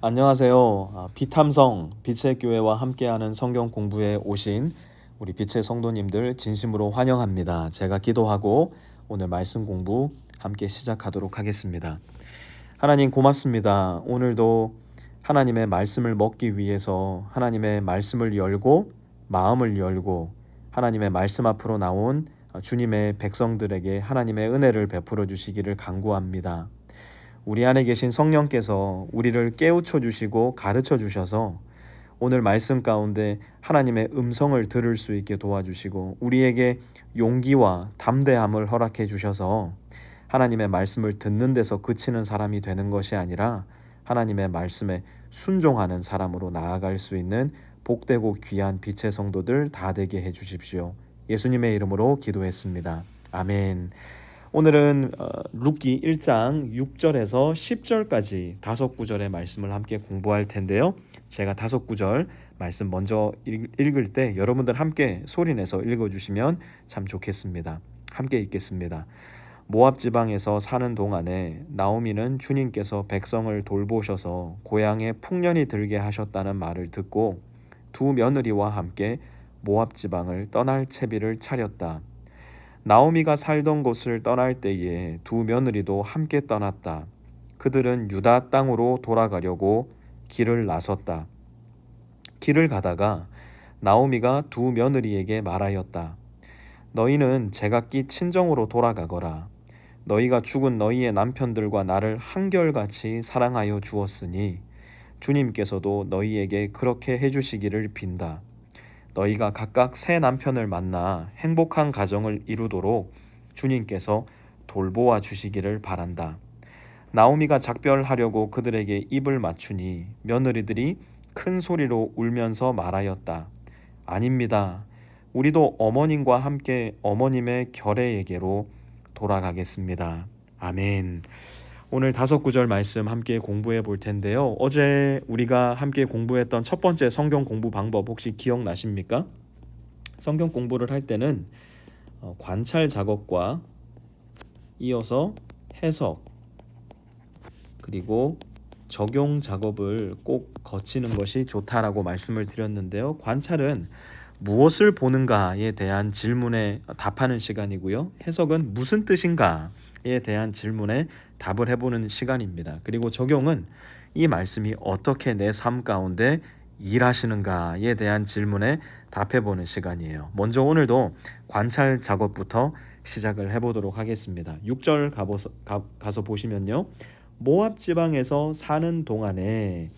안녕하세요. 비탐성 빛의 교회와 함께하는 성경 공부에 오신 우리 빛의 성도님들 진심으로 환영합니다. 제가 기도하고 오늘 말씀 공부 함께 시작하도록 하겠습니다. 하나님 고맙습니다. 오늘도 하나님의 말씀을 먹기 위해서 하나님의 말씀을 열고 마음을 열고 하나님의 말씀 앞으로 나온 주님의 백성들에게 하나님의 은혜를 베풀어 주시기를 간구합니다. 우리 안에 계신 성령께서 우리를 깨우쳐 주시고 가르쳐 주셔서 오늘 말씀 가운데 하나님의 음성을 들을 수 있게 도와주시고 우리에게 용기와 담대함을 허락해 주셔서 하나님의 말씀을 듣는 데서 그치는 사람이 되는 것이 아니라 하나님의 말씀에 순종하는 사람으로 나아갈 수 있는 복되고 귀한 빛의 성도들 다 되게 해 주십시오. 예수님의 이름으로 기도했습니다. 아멘. 오늘은 룻기 1장 6절에서 10절까지 다섯 구절의 말씀을 함께 공부할 텐데요. 제가 다섯 구절 말씀 먼저 읽을 때 여러분들 함께 소리내서 읽어주시면 참 좋겠습니다. 함께 읽겠습니다. 모압 지방에서 사는 동안에 나오미는 주님께서 백성을 돌보셔서 고향에 풍년이 들게 하셨다는 말을 듣고 두 며느리와 함께 모압 지방을 떠날 채비를 차렸다. 나오미가 살던 곳을 떠날 때에 두 며느리도 함께 떠났다. 그들은 유다 땅으로 돌아가려고 길을 나섰다. 길을 가다가 나오미가 두 며느리에게 말하였다. 너희는 제각기 친정으로 돌아가거라. 너희가 죽은 너희의 남편들과 나를 한결같이 사랑하여 주었으니 주님께서도 너희에게 그렇게 해주시기를 빈다. 너희가 각각 새 남편을 만나 행복한 가정을 이루도록 주님께서 돌보아 주시기를 바란다. 나오미가 작별하려고 그들에게 입을 맞추니 며느리들이 큰 소리로 울면서 말하였다. 아닙니다. 우리도 어머님과 함께 어머님의 결례에게로 돌아가겠습니다. 아멘. 오늘 다섯 구절 말씀 함께 공부해 볼 텐데요. 어제 우리가 함께 공부했던 첫 번째 성경 공부 방법 혹시 기억나십니까? 성경 공부를 할 때는 관찰 작업과 이어서 해석 그리고 적용 작업을 꼭 거치는 것이 좋다라고 말씀을 드렸는데요. 관찰은 무엇을 보는가에 대한 질문에 답하는 시간이고요. 해석은 무슨 뜻인가에 대한 질문에 답을 해보는 시간입니다. 그리고 적용은 이 말씀이 어떻게 내 삶 가운데 일하시는가에 대한 질문에 답해보는 시간이에요. 먼저 오늘도 관찰 작업부터 시작을 해보도록 하겠습니다. 6절 가서 보시면요. 모압 지방에서 사는 동안에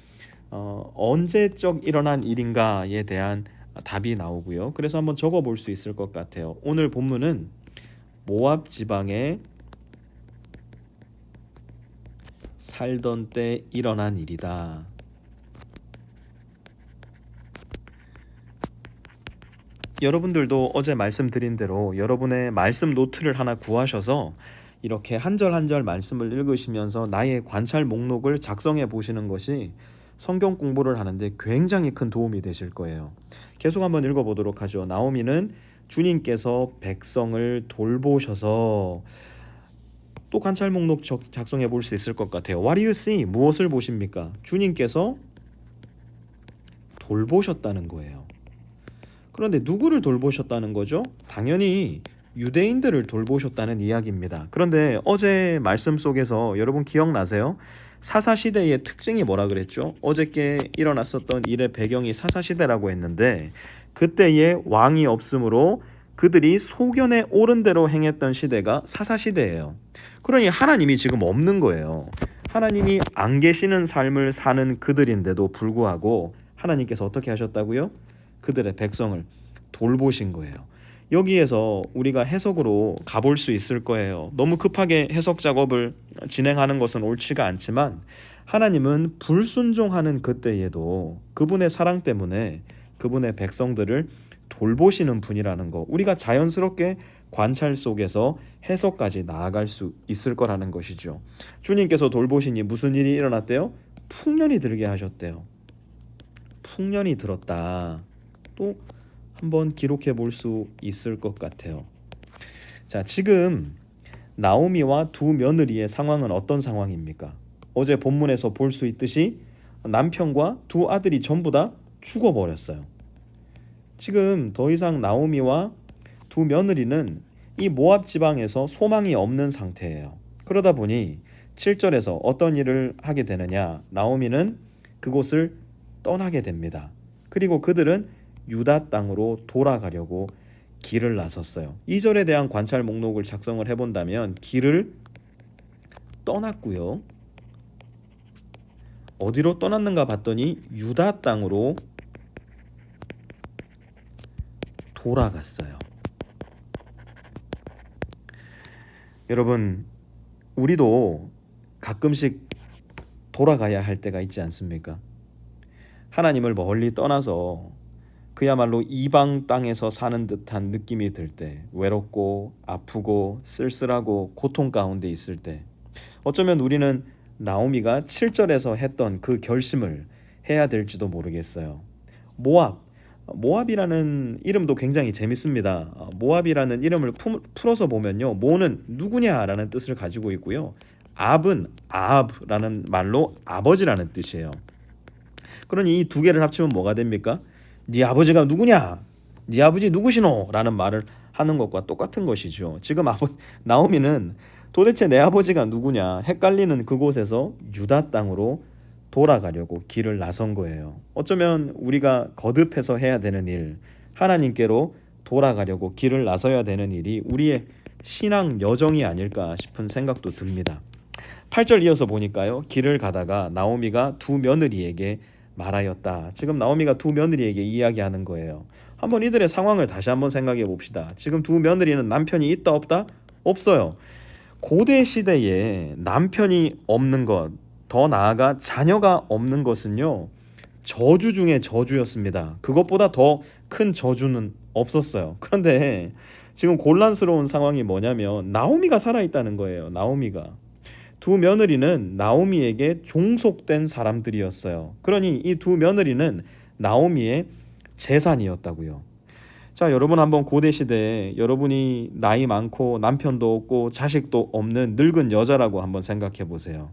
언제적 일어난 일인가에 대한 답이 나오고요. 그래서 한번 적어볼 수 있을 것 같아요. 오늘 본문은 모압 지방에 살던 때 일어난 일이다. 여러분들도 어제 말씀드린 대로 여러분의 말씀 노트를 하나 구하셔서 이렇게 한 절 한 절 말씀을 읽으시면서 나의 관찰 목록을 작성해 보시는 것이 성경 공부를 하는데 굉장히 큰 도움이 되실 거예요. 계속 한번 읽어보도록 하죠. 나오미는 주님께서 백성을 돌보셔서 또 관찰 목록 작성해 볼 수 있을 것 같아요. What do you see? 무엇을 보십니까? 주님께서 돌보셨다는 거예요. 그런데 누구를 돌보셨다는 거죠? 당연히 유대인들을 돌보셨다는 이야기입니다. 그런데 어제 말씀 속에서 여러분 기억나세요? 사사시대의 특징이 뭐라 그랬죠? 어저께 일어났었던 일의 배경이 사사시대라고 했는데 그때에 왕이 없으므로 그들이 소견에 옳은 대로 행했던 시대가 사사시대예요. 그러니 하나님이 지금 없는 거예요. 하나님이 안 계시는 삶을 사는 그들인데도 불구하고 하나님께서 어떻게 하셨다고요? 그들의 백성을 돌보신 거예요. 여기에서 우리가 해석으로 가볼 수 있을 거예요. 너무 급하게 해석 작업을 진행하는 것은 옳지가 않지만 하나님은 불순종하는 그때에도 그분의 사랑 때문에 그분의 백성들을 돌보시는 분이라는 거, 우리가 자연스럽게 관찰 속에서 해석까지 나아갈 수 있을 거라는 것이죠. 주님께서 돌보시니 무슨 일이 일어났대요? 풍년이 들게 하셨대요. 풍년이 들었다. 또 한번 기록해 볼 수 있을 것 같아요. 자, 지금 나오미와 두 며느리의 상황은 어떤 상황입니까? 어제 본문에서 볼 수 있듯이 남편과 두 아들이 전부 다 죽어버렸어요. 지금 더 이상 나오미와 두 며느리는 이 모압 지방에서 소망이 없는 상태예요. 그러다 보니 7절에서 어떤 일을 하게 되느냐, 나오미는 그곳을 떠나게 됩니다. 그리고 그들은 유다 땅으로 돌아가려고 길을 나섰어요. 2절에 대한 관찰 목록을 작성을 해본다면 길을 떠났고요. 어디로 떠났는가 봤더니 유다 땅으로 돌아갔어요. 여러분, 우리도 가끔씩 돌아가야 할 때가 있지 않습니까? 하나님을 멀리 떠나서 그야말로 이방 땅에서 사는 듯한 느낌이 들 때, 외롭고 아프고 쓸쓸하고 고통 가운데 있을 때, 어쩌면 우리는 나오미가 7절에서 했던 그 결심을 해야 될지도 모르겠어요. 모압이라는 이름도 굉장히 재밌습니다. 모압이라는 이름을 풀어서 보면요, 모는 누구냐라는 뜻을 가지고 있고요, 압은 아합라는 말로 아버지라는 뜻이에요. 그러니 이 두 개를 합치면 뭐가 됩니까? 네 아버지가 누구냐? 네 아버지 누구시노? 라는 말을 하는 것과 똑같은 것이죠. 지금 나오미는 도대체 내 아버지가 누구냐 헷갈리는 그곳에서 유다 땅으로 돌아가려고 길을 나선 거예요. 어쩌면 우리가 거듭해서 해야 되는 일, 하나님께로 돌아가려고 길을 나서야 되는 일이 우리의 신앙 여정이 아닐까 싶은 생각도 듭니다. 8절 이어서 보니까요, 길을 가다가 나오미가 두 며느리에게 말하였다. 지금 나오미가 두 며느리에게 이야기하는 거예요. 한번 이들의 상황을 다시 한번 생각해 봅시다. 지금 두 며느리는 남편이 있다 없다? 없어요. 고대 시대에 남편이 없는 것, 더 나아가 자녀가 없는 것은요, 저주 중에 저주였습니다. 그것보다 더 큰 저주는 없었어요. 그런데 지금 곤란스러운 상황이 뭐냐면 나오미가 살아있다는 거예요. 나오미가. 두 며느리는 나오미에게 종속된 사람들이었어요. 그러니 이 두 며느리는 나오미의 재산이었다고요. 자, 여러분 한번 고대 시대에 여러분이 나이 많고 남편도 없고 자식도 없는 늙은 여자라고 한번 생각해 보세요.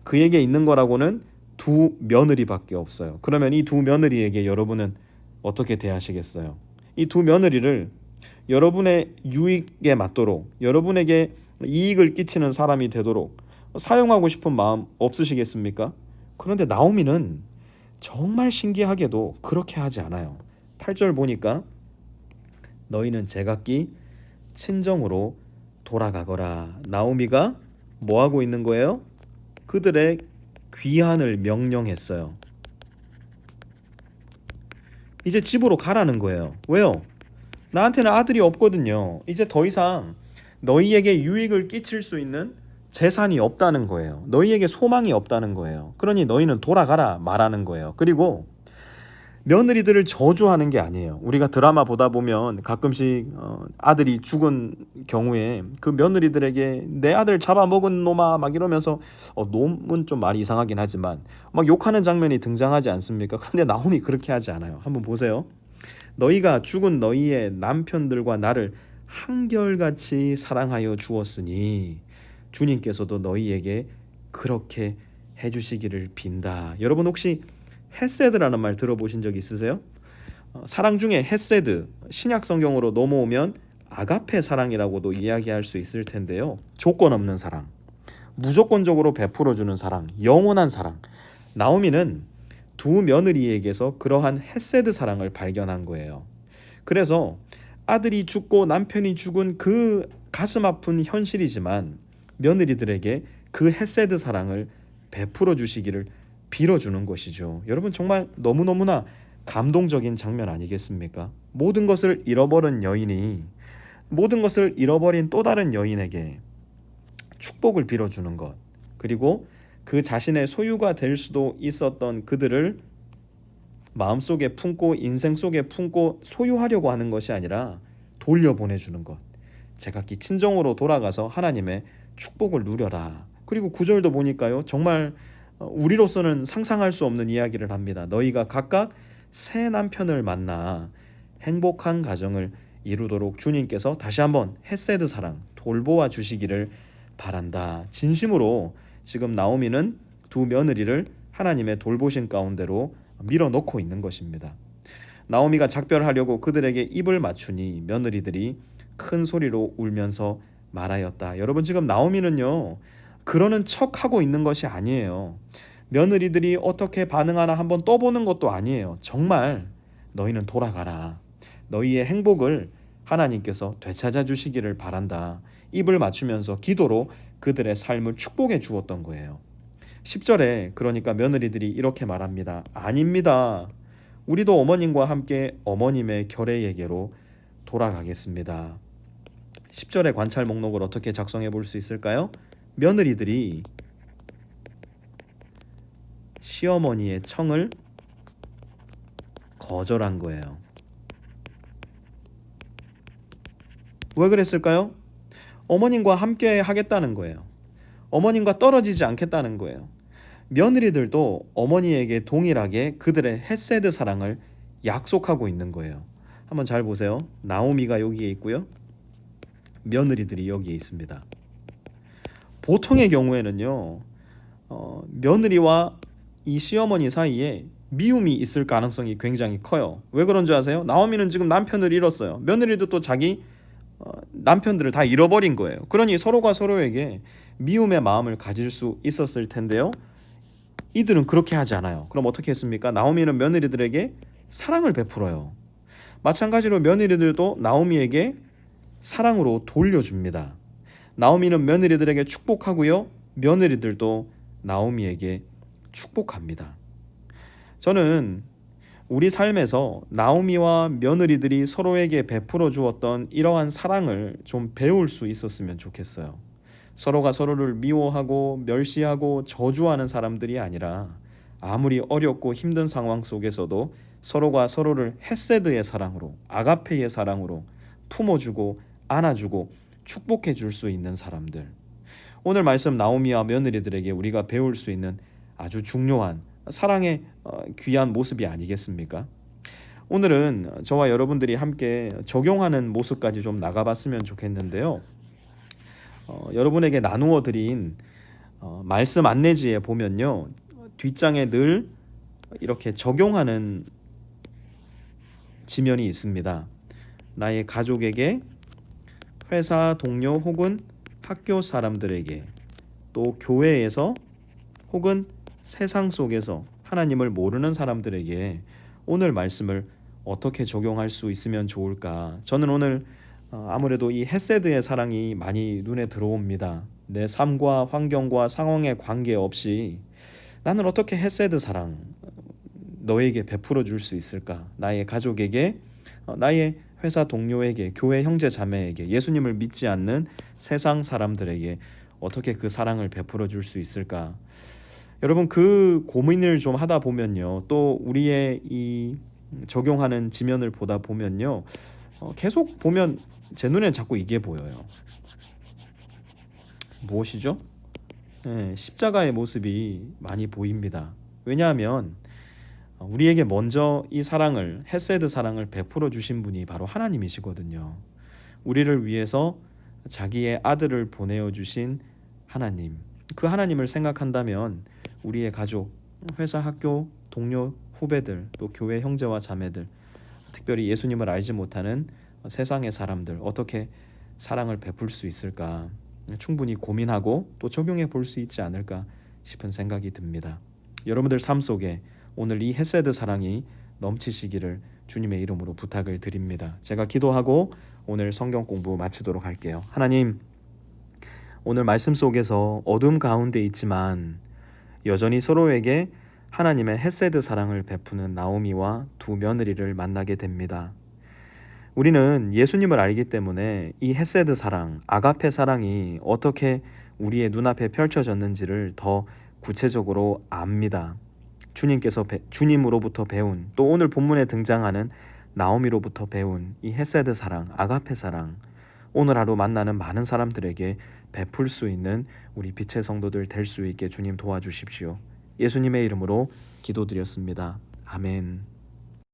그에게 있는 거라고는 두 며느리밖에 없어요. 그러면 이 두 며느리에게 여러분은 어떻게 대하시겠어요? 이 두 며느리를 여러분의 유익에 맞도록, 여러분에게 이익을 끼치는 사람이 되도록 사용하고 싶은 마음 없으시겠습니까? 그런데 나오미는 정말 신기하게도 그렇게 하지 않아요. 8절 보니까 너희는 제각기 친정으로 돌아가거라. 나오미가 뭐 하고 있는 거예요? 그들의 귀환을 명령했어요. 이제 집으로 가라는 거예요. 왜요? 나한테는 아들이 없거든요. 이제 더 이상 너희에게 유익을 끼칠 수 있는 재산이 없다는 거예요. 너희에게 소망이 없다는 거예요. 그러니 너희는 돌아가라 말하는 거예요. 그리고 며느리들을 저주하는 게 아니에요. 우리가 드라마 보다 보면 가끔씩 아들이 죽은 경우에 그 며느리들에게 내 아들 잡아먹은 놈아 막 이러면서, 놈은 좀 말이 이상하긴 하지만 막 욕하는 장면이 등장하지 않습니까? 그런데 나오미 그렇게 하지 않아요. 한번 보세요. 너희가 죽은 너희의 남편들과 나를 한결같이 사랑하여 주었으니 주님께서도 너희에게 그렇게 해주시기를 빈다. 여러분 혹시 헤세드라는 말 들어보신 적 있으세요? 사랑 중에 헤세드, 신약 성경으로 넘어오면 아가페 사랑이라고도 이야기할 수 있을 텐데요. 조건 없는 사랑, 무조건적으로 베풀어주는 사랑, 영원한 사랑. 나오미는 두 며느리에게서 그러한 헤세드 사랑을 발견한 거예요. 그래서 아들이 죽고 남편이 죽은 그 가슴 아픈 현실이지만 며느리들에게 그 헤세드 사랑을 베풀어 주시기를 빌어주는 것이죠. 여러분 정말 너무너무나 감동적인 장면 아니겠습니까? 모든 것을 잃어버린 여인이 모든 것을 잃어버린 또 다른 여인에게 축복을 빌어주는 것, 그리고 그 자신의 소유가 될 수도 있었던 그들을 마음속에 품고 인생 속에 품고 소유하려고 하는 것이 아니라 돌려보내주는 것. 제각기 친정으로 돌아가서 하나님의 축복을 누려라. 그리고 9절도 보니까요, 정말 우리로서는 상상할 수 없는 이야기를 합니다. 너희가 각각 새 남편을 만나 행복한 가정을 이루도록 주님께서 다시 한번 헤세드 사랑 돌보아 주시기를 바란다. 진심으로 지금 나오미는 두 며느리를 하나님의 돌보신 가운데로 밀어넣고 있는 것입니다. 나오미가 작별하려고 그들에게 입을 맞추니 며느리들이 큰 소리로 울면서 말하였다. 여러분, 지금 나오미는요, 그러는 척하고 있는 것이 아니에요. 며느리들이 어떻게 반응하나 한번 떠보는 것도 아니에요. 정말 너희는 돌아가라. 너희의 행복을 하나님께서 되찾아 주시기를 바란다. 입을 맞추면서 기도로 그들의 삶을 축복해 주었던 거예요. 10절에 그러니까 며느리들이 이렇게 말합니다. 아닙니다. 우리도 어머님과 함께 어머님의 결례에게로 돌아가겠습니다. 10절의 관찰 목록을 어떻게 작성해 볼 수 있을까요? 며느리들이 시어머니의 청을 거절한 거예요. 왜 그랬을까요? 어머님과 함께 하겠다는 거예요. 어머님과 떨어지지 않겠다는 거예요. 며느리들도 어머니에게 동일하게 그들의 헤세드 사랑을 약속하고 있는 거예요. 한번 잘 보세요. 나오미가 여기에 있고요. 며느리들이 여기에 있습니다. 보통의 경우에는요, 며느리와 이 시어머니 사이에 미움이 있을 가능성이 굉장히 커요. 왜 그런 줄 아세요? 나오미는 지금 남편을 잃었어요. 며느리도 또 자기 남편들을 다 잃어버린 거예요. 그러니 서로가 서로에게 미움의 마음을 가질 수 있었을 텐데요. 이들은 그렇게 하지 않아요. 그럼 어떻게 했습니까? 나오미는 며느리들에게 사랑을 베풀어요. 마찬가지로 며느리들도 나오미에게 사랑으로 돌려줍니다. 나오미는 며느리들에게 축복하고요. 며느리들도 나오미에게 축복합니다. 저는 우리 삶에서 나오미와 며느리들이 서로에게 베풀어 주었던 이러한 사랑을 좀 배울 수 있었으면 좋겠어요. 서로가 서로를 미워하고 멸시하고 저주하는 사람들이 아니라 아무리 어렵고 힘든 상황 속에서도 서로가 서로를 헤세드의 사랑으로, 아가페의 사랑으로 품어주고 안아주고 축복해 줄 수 있는 사람들. 오늘 말씀 나오미와 며느리들에게 우리가 배울 수 있는 아주 중요한 사랑의 귀한 모습이 아니겠습니까? 오늘은 저와 여러분들이 함께 적용하는 모습까지 좀 나가봤으면 좋겠는데요. 여러분에게 나누어 드린 말씀 안내지에 보면요, 뒷장에 늘 이렇게 적용하는 지면이 있습니다. 나의 가족에게, 회사 동료 혹은 학교 사람들에게, 또 교회에서 혹은 세상 속에서 하나님을 모르는 사람들에게 오늘 말씀을 어떻게 적용할 수 있으면 좋을까? 저는 오늘 아무래도 이 헤세드의 사랑이 많이 눈에 들어옵니다. 내 삶과 환경과 상황에 관계없이 나는 어떻게 헤세드 사랑 너에게 베풀어 줄 수 있을까? 나의 가족에게, 나의 회사 동료에게, 교회 형제 자매에게, 예수님을 믿지 않는 세상 사람들에게 어떻게 그 사랑을 베풀어 줄 수 있을까? 여러분, 그 고민을 좀 하다 보면요, 또 우리의 이 적용하는 지면을 보다 보면요, 계속 보면 제 눈에 자꾸 이게 보여요. 무엇이죠? 네, 십자가의 모습이 많이 보입니다. 왜냐하면 우리에게 먼저 이 사랑을, 헤세드 사랑을 베풀어 주신 분이 바로 하나님이시거든요. 우리를 위해서 자기의 아들을 보내어 주신 하나님, 그 하나님을 생각한다면 우리의 가족, 회사, 학교, 동료, 후배들, 또 교회 형제와 자매들, 특별히 예수님을 알지 못하는 세상의 사람들, 어떻게 사랑을 베풀 수 있을까 충분히 고민하고 또 적용해 볼 수 있지 않을까 싶은 생각이 듭니다. 여러분들 삶 속에 오늘 이 헤세드 사랑이 넘치시기를 주님의 이름으로 부탁을 드립니다. 제가 기도하고 오늘 성경 공부 마치도록 할게요. 하나님, 오늘 말씀 속에서 어둠 가운데 있지만 여전히 서로에게 하나님의 헤세드 사랑을 베푸는 나오미와 두 며느리를 만나게 됩니다. 우리는 예수님을 알기 때문에 이 헤세드 사랑, 아가페 사랑이 어떻게 우리의 눈앞에 펼쳐졌는지를 더 구체적으로 압니다. 주님으로부터 배운, 또 오늘 본문에 등장하는 나오미로부터 배운 이 헤세드 사랑, 아가페 사랑, 오늘 하루 만나는 많은 사람들에게 베풀 수 있는 우리 빛의 성도들 될 수 있게 주님 도와주십시오. 예수님의 이름으로 기도드렸습니다. 아멘.